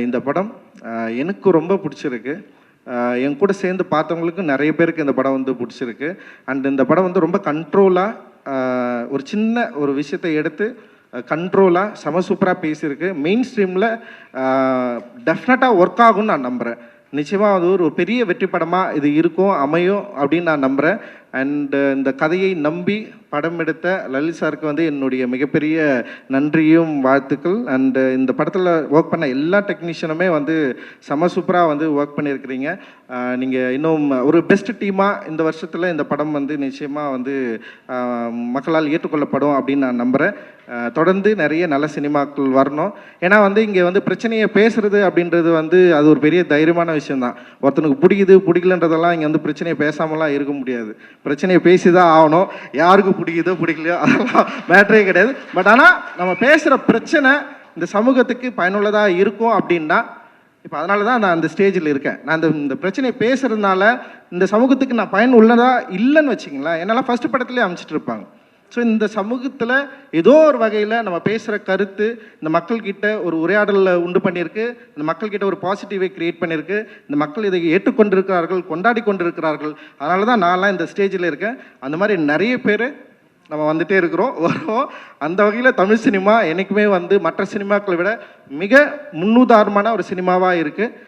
இந்த படம் எனக்கு ரொம்ப பிடிச்சிருக்கு. என் கூட சேர்ந்து பார்த்தவங்களுக்கு நிறைய பேருக்கு இந்த படம் வந்து பிடிச்சிருக்கு. அண்ட் இந்த படம் வந்து ரொம்ப கண்ட்ரோலாக ஒரு சின்ன ஒரு விஷயத்தை எடுத்து கண்ட்ரோலாக செம சூப்பராக பேசியிருக்கு. மெயின் ஸ்ட்ரீமில் டெஃபினட்டாக ஒர்க் ஆகும்னு நான் நம்புகிறேன். நிச்சயமாக அது ஒரு பெரிய வெற்றி படமாக இது இருக்கும், அமையும் அப்படின்னு நான் நம்புகிறேன். அண்டு இந்த கதையை நம்பி படம் எடுத்த லலித் சாருக்கு வந்து என்னுடைய மிகப்பெரிய நன்றியும் வாழ்த்துக்கள். அண்டு இந்த படத்தில் ஒர்க் பண்ண எல்லா டெக்னீஷியனுமே வந்து செம சூப்பராக வந்து ஒர்க் பண்ணியிருக்கிறீங்க. நீங்கள் இன்னும் ஒரு பெஸ்ட் டீமாக இந்த வருஷத்தில் இந்த படம் வந்து நிச்சயமாக வந்து மக்களால் ஏற்றுக்கொள்ளப்படும் அப்படின்னு நான் நம்புகிறேன். தொடர்ந்து நிறைய நல்ல சினிமாக்கள் வரணும். ஏன்னா வந்து இங்கே வந்து பிரச்சனையை பேசுகிறது அப்படின்றது வந்து அது ஒரு பெரிய தைரியமான விஷயந்தான். ஒருத்தனுக்கு பிடிக்குது பிடிக்கலன்றதெல்லாம் இங்கே வந்து பிரச்சனையை பேசாமலாம் இருக்க முடியாது. பிரச்சனையை பேசி தான் ஆகணும். யாருக்கு பிடிக்குதோ பிடிக்கலையோ அதெல்லாம் மேட்டரே கிடையாது. பட் ஆனால் நம்ம பேசுகிற பிரச்சனை இந்த சமூகத்துக்கு பயனுள்ளதாக இருக்கும் அப்படின்னா, இப்போ அதனால தான் நான் அந்த ஸ்டேஜில் இருக்கேன். நான் இந்த பிரச்சனையை பேசுகிறதுனால இந்த சமூகத்துக்கு நான் பயனுள்ளதாக இல்லைன்னு வச்சிங்களேன், என்னெல்லாம் ஃபஸ்ட்டு படத்துலேயே அமைச்சிட்டு இருப்பாங்க. ஸோ இந்த சமூகத்தில் ஏதோ ஒரு வகையில் நம்ம பேசுகிற கருத்து இந்த மக்கள்கிட்ட ஒரு உரையாடலை உண்டு பண்ணியிருக்கு. இந்த மக்கள்கிட்ட ஒரு பாசிட்டிவை க்ரியேட் பண்ணியிருக்கு. இந்த மக்கள் இதை ஏற்றுக்கொண்டிருக்கிறார்கள், கொண்டாடி கொண்டிருக்கிறார்கள். அதனால தான் நான்லாம் இந்த ஸ்டேஜில் இருக்கேன். அந்த மாதிரி நிறைய பேர் நம்ம வந்துகிட்டே இருக்கிறோம், வரோம். அந்த வகையில் தமிழ் சினிமா என்றைக்குமே வந்து மற்ற சினிமாக்களை விட மிக முன்னுதாரணமான ஒரு சினிமாவாக இருக்குது.